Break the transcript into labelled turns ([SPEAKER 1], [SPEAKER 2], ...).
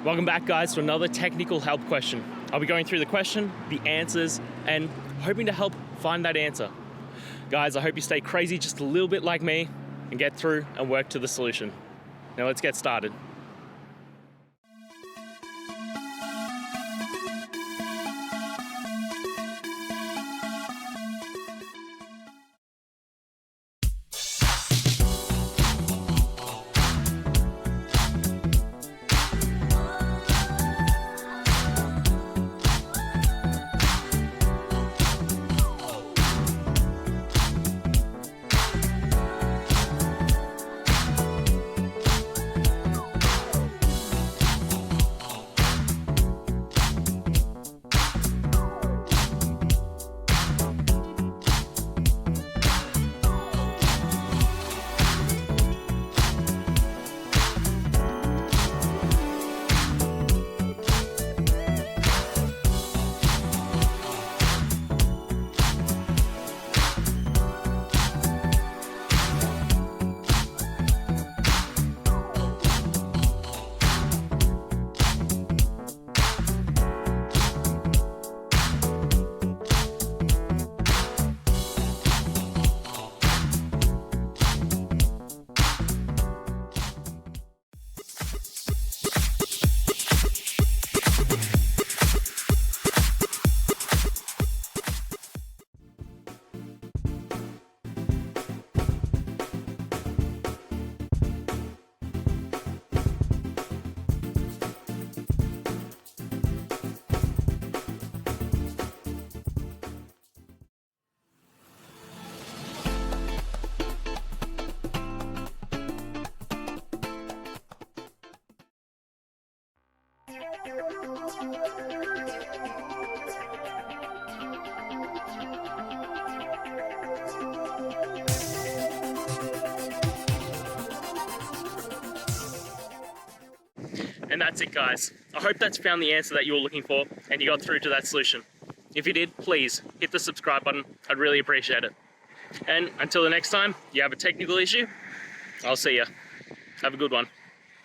[SPEAKER 1] Welcome back, guys, to another technical help question. I'll be going through the question, the answers, and hoping to help find that answer. Guys, I hope you stay crazy just a little bit like me and get through and work to the solution. Now let's get started. And that's it, guys. I hope that's found the answer that you were looking for and you got through to that solution. If you did, please hit the subscribe button. I'd really appreciate it. And until the next time you have a technical issue, I'll see ya. Have a good one.